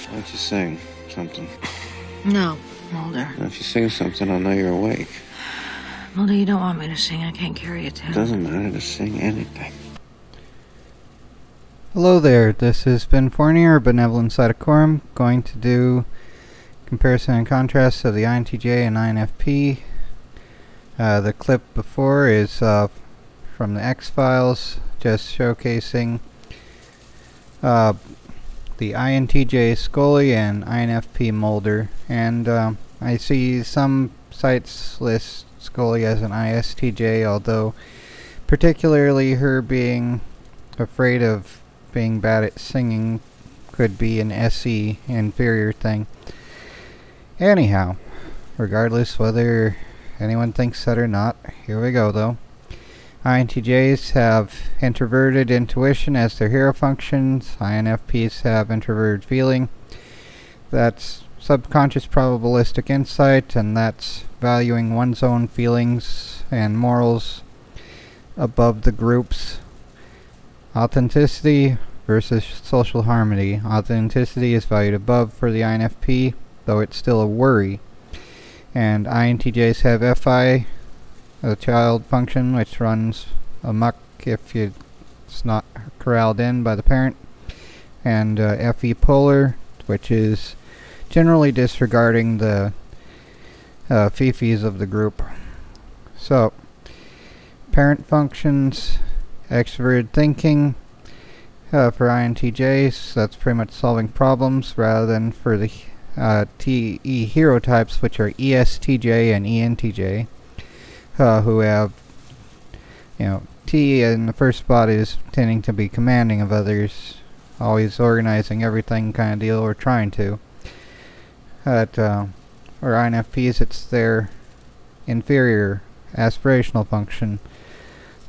Why don't you sing something? No, Mulder. Why don't you sing something? I'll know you're awake. Mulder, you don't want me to sing. I can't carry a tune. It doesn't matter to sing anything. Hello there, this is Ben Fournier, Benevolent Cytocorum, going to do comparison and contrast of the INTJ and INFP. The clip before is from the X-Files, just showcasing the INTJ Scully and INFP Mulder. And I see some sites list Scully as an ISTJ, although particularly her being afraid of being bad at singing could be an SE inferior thing. Anyhow, regardless whether anyone thinks that or not, here we go though. INTJs have introverted intuition as their hero functions. INFPs have introverted feeling. That's subconscious probabilistic insight, and that's valuing one's own feelings and morals above the group's. Authenticity versus social harmony. Authenticity is valued above for the INFP, though it's still a worry. And INTJs have FI, a child function, which runs amok if it's not corralled in by the parent. And FE polar, which is generally disregarding the fifis of the group. So, parent functions, extroverted thinking. For INTJs, that's pretty much solving problems, rather than for the TE hero types, which are ESTJ and ENTJ, who have, TE in the first spot is tending to be commanding of others, always organizing everything kind of deal, or trying to. Or INFPs, it's their inferior aspirational function.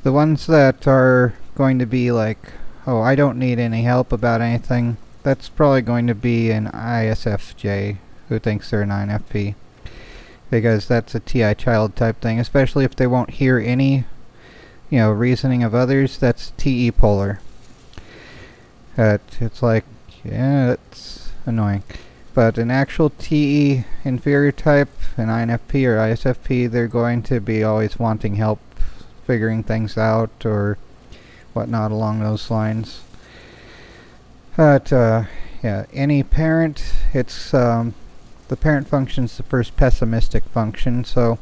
The ones that are going to be like, oh, I don't need any help about anything, that's probably going to be an ISFJ who thinks they're an INFP. Because that's a TI child type thing, especially if they won't hear any, reasoning of others. That's TE polar. It's like, yeah, that's annoying. But an actual TE inferior type, an INFP or ISFP, they're going to be always wanting help figuring things out or whatnot along those lines. But any parent, it's the parent function's the first pessimistic function, so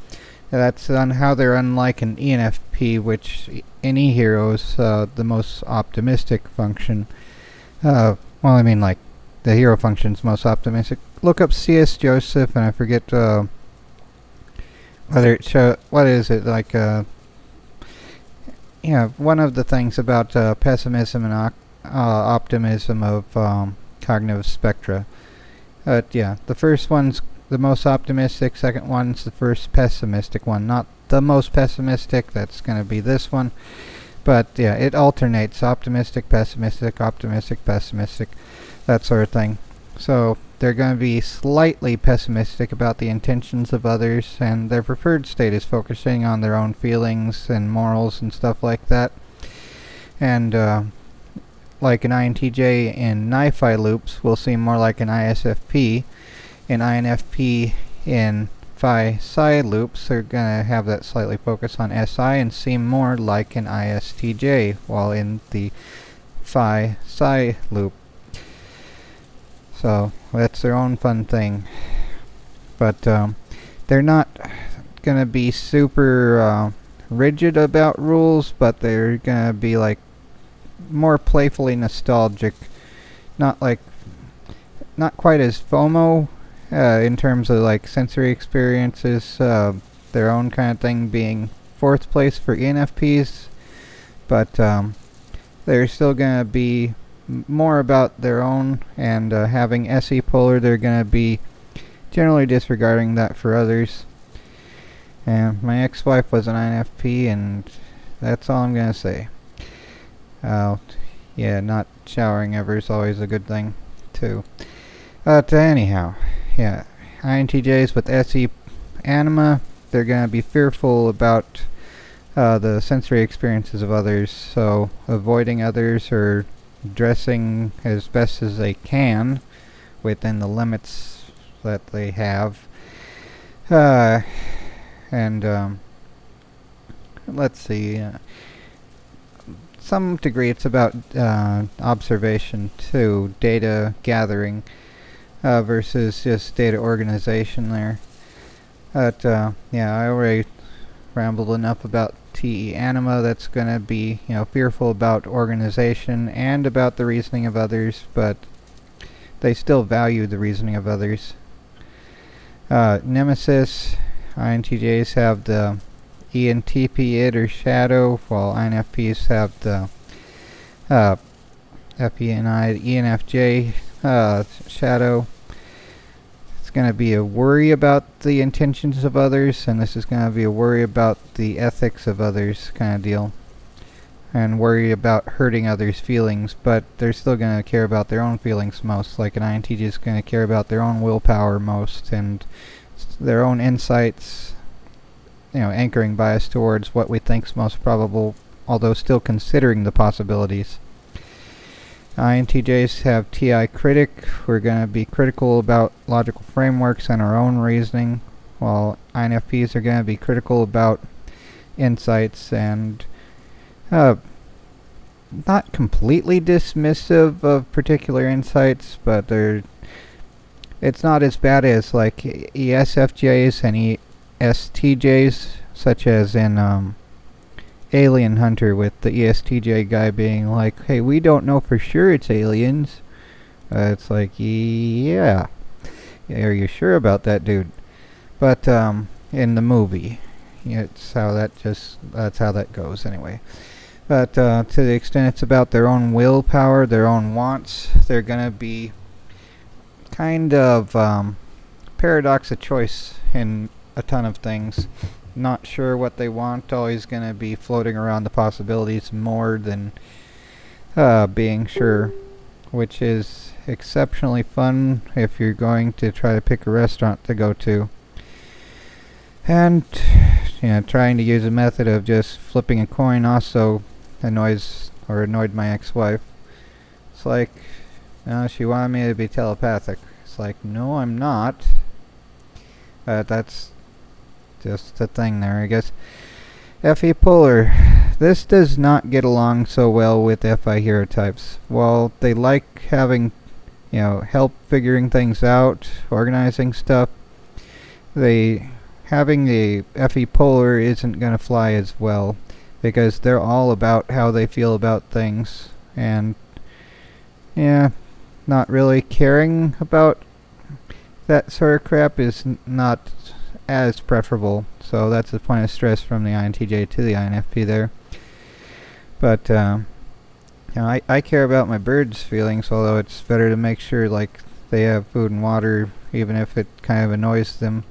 that's on how they're unlike an ENFP, which in E-Heroes the most optimistic function. The hero function's most optimistic. Look up C.S. Joseph, and I forget whether it what is it like. One of the things about pessimism and optimism of cognitive spectra. The first one's the most optimistic, second one's the first pessimistic one. Not the most pessimistic, that's going to be this one. But it alternates optimistic, pessimistic, that sort of thing. So they're going to be slightly pessimistic about the intentions of others, and their preferred state is focusing on their own feelings and morals and stuff like that. And like an INTJ in NiFi loops will seem more like an ISFP. An INFP in Phi Psi loops are going to have that slightly focus on SI and seem more like an ISTJ, while in the Phi Psi loop. So that's their own fun thing. But they're not going to be super rigid about rules, but they're going to be like more playfully nostalgic. Not quite as FOMO in terms of like sensory experiences, their own kind of thing being fourth place for ENFPs, but they're still going to be more about their own, and having SE polar, they're going to be generally disregarding that for others. And my ex-wife was an INFP, and that's all I'm going to say. Not showering ever is always a good thing too. But anyhow, INTJs with SE anima, they're going to be fearful about the sensory experiences of others, so avoiding others or dressing as best as they can within the limits that they have. And let's see. Some degree it's about observation too, data gathering versus just data organization there. But yeah, I already rambled enough about TE anima. That's going to be, fearful about organization and about the reasoning of others, but they still value the reasoning of others. Nemesis, INTJs have the ENTP, id, or shadow, while INFPs have the FENI, ENFJ, shadow. It's going to be a worry about the intentions of others, and this is going to be a worry about the ethics of others kind of deal. And worry about hurting others' feelings, but they're still going to care about their own feelings most. Like an INTJ is going to care about their own willpower most, and their own insights, anchoring bias towards what we think's most probable, although still considering the possibilities. INTJs have TI critic. We're going to be critical about logical frameworks and our own reasoning, while INFPs are going to be critical about insights and not completely dismissive of particular insights, but it's not as bad as like ESFJs and ESTJs, such as in Alien Hunter, with the ESTJ guy being like, hey, we don't know for sure it's aliens. It's like, yeah, are you sure about that, dude? But in the movie, that's how that goes anyway. But to the extent it's about their own willpower, their own wants, they're gonna be kind of paradox of choice in a ton of things. Not sure what they want, always gonna be floating around the possibilities more than being sure, which is exceptionally fun if you're going to try to pick a restaurant to go to. And trying to use a method of just flipping a coin also annoyed my ex-wife. It's like, she wanted me to be telepathic. It's like, no, I'm not. That's just a thing there, I guess. FE polar. This does not get along so well with FI hero types. While they like having, help figuring things out, organizing stuff, having the FE polar isn't going to fly as well, because they're all about how they feel about things, and not really caring about that sort of crap is not as preferable. So that's the point of stress from the INTJ to the INFP there. But I care about my birds' feelings, although it's better to make sure like they have food and water, even if it kind of annoys them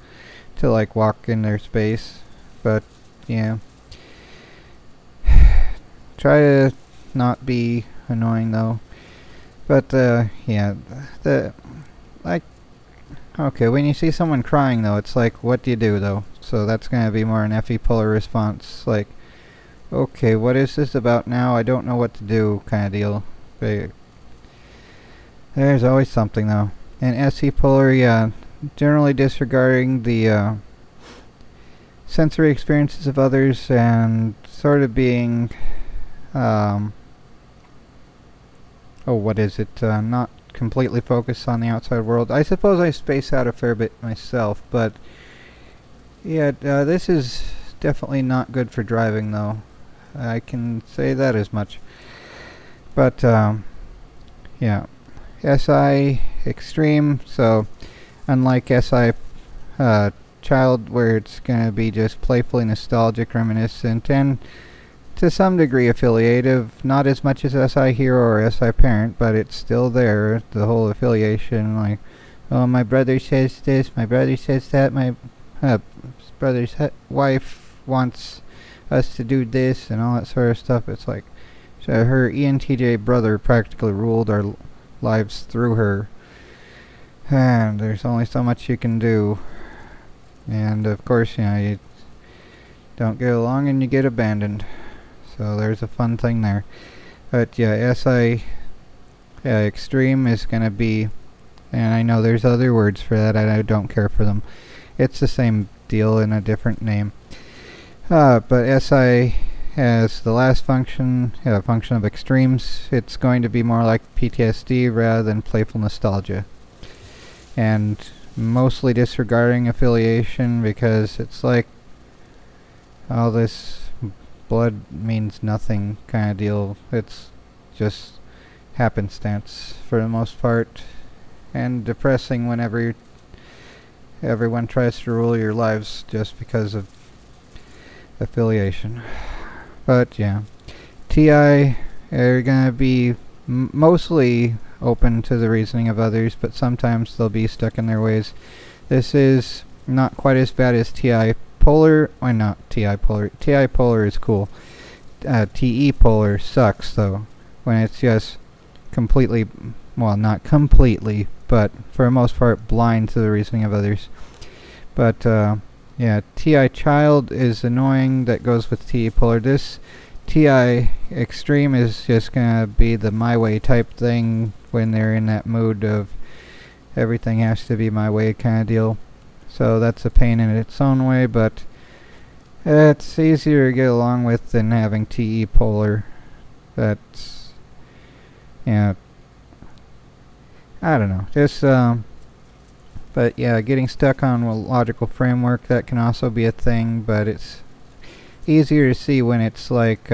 to like walk in their space. But try to not be annoying though. But okay, when you see someone crying though, it's like, what do you do though? So that's gonna be more an FE polar response, like, okay, what is this about now? I don't know what to do kind of deal. But there's always something though. And SE polar, generally disregarding the sensory experiences of others and sort of being not completely focused on the outside world. I suppose I space out a fair bit myself, but this is definitely not good for driving though. I can say that as much. But SI extreme, so unlike SI child, where it's going to be just playfully nostalgic, reminiscent, and to some degree affiliative, not as much as SI hero or SI parent, but it's still there, the whole affiliation, like, oh, my brother says this, my brother says that, my brother's wife wants us to do this, and all that sort of stuff. It's like, so her ENTJ brother practically ruled our lives through her, and there's only so much you can do. And of course, you don't get along and you get abandoned. So there's a fun thing there. But SI extreme is going to be And I know there's other words for that, and I don't care for them. It's the same deal in a different name. But SI has the last function, a function of extremes. It's going to be more like PTSD rather than playful nostalgia. And mostly disregarding affiliation, because it's like all this blood means nothing kind of deal. It's just happenstance for the most part, and depressing whenever everyone tries to rule your lives just because of affiliation. But yeah, TI are gonna be mostly open to the reasoning of others, but sometimes they'll be stuck in their ways. This is not quite as bad as TI polar. Why not TI polar? TI polar is cool. TE polar sucks though, when it's just completely, well, not completely, but for the most part blind to the reasoning of others. But yeah, TI child is annoying. That goes with TE polar. This TI extreme is just gonna be the my way type thing when they're in that mood of everything has to be my way kind of deal. So that's a pain in its own way, but it's easier to get along with than having TE polar. That's, yeah, I don't know. Just but yeah, getting stuck on a logical framework, that can also be a thing, but it's easier to see when it's like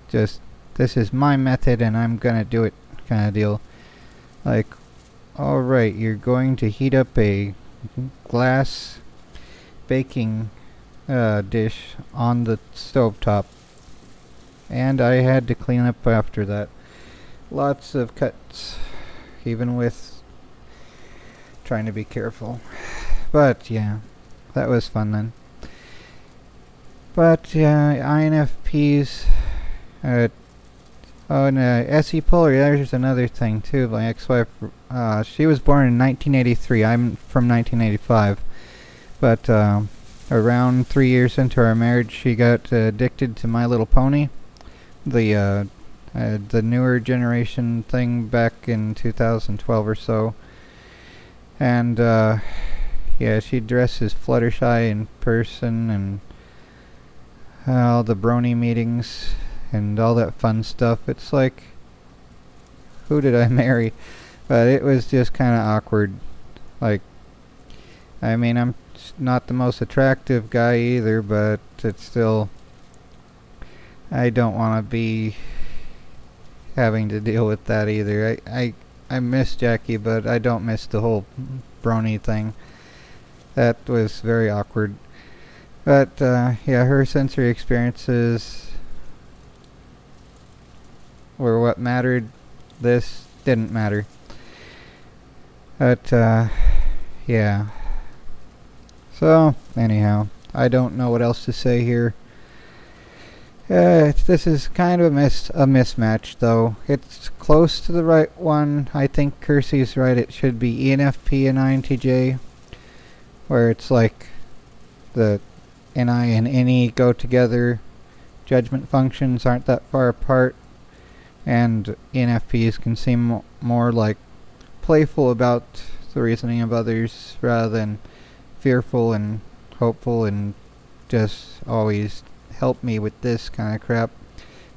just this is my method and I'm gonna do it kind of deal. Like, alright, you're going to heat up a glass baking dish on the stovetop, and I had to clean up after that. Lots of cuts, even with trying to be careful. But yeah, that was fun then. But yeah, INFPs, oh, and SE polar, there's another thing too. My ex-wife, she was born in 1983. I'm from 1985. But around 3 years into our marriage, she got addicted to My Little Pony, the newer generation thing back in 2012 or so. And yeah, she dresses Fluttershy in person, and all the brony meetings and all that fun stuff. It's like, who did I marry? But it was just kind of awkward. Like, I mean, I'm not the most attractive guy either, but it's still, I don't want to be having to deal with that either. I miss Jackie, but I don't miss the whole brony thing. That was very awkward. But yeah, her sensory experiences were what mattered. This didn't matter. But yeah. So anyhow, I don't know what else to say here. This is kind of a mismatch, though. It's close to the right one. I think Kersey's right. It should be ENFP and INTJ, where it's like the NI and NE go together. Judgment functions aren't that far apart, and ENFPs can seem more like playful about the reasoning of others rather than fearful and hopeful and just always help me with this kind of crap.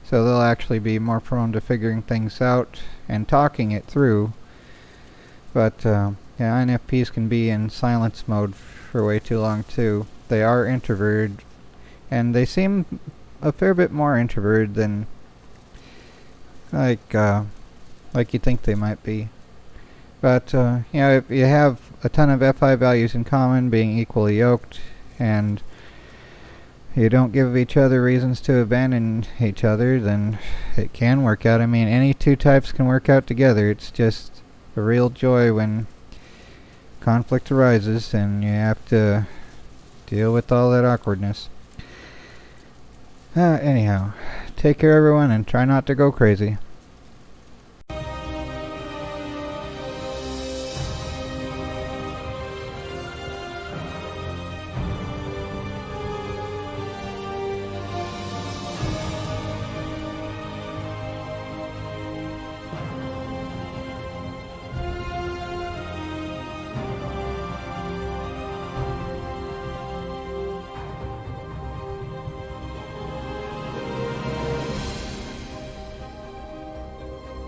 So they'll actually be more prone to figuring things out and talking it through. But yeah, INFPs can be in silence mode for way too long too. They are introverted, and they seem a fair bit more introverted than like you think they might be. But you know, if you have a ton of FI values in common, being equally yoked, and you don't give each other reasons to abandon each other, then it can work out. I mean, any two types can work out together. It's just a real joy when conflict arises and you have to deal with all that awkwardness. Anyhow, take care everyone and try not to go crazy.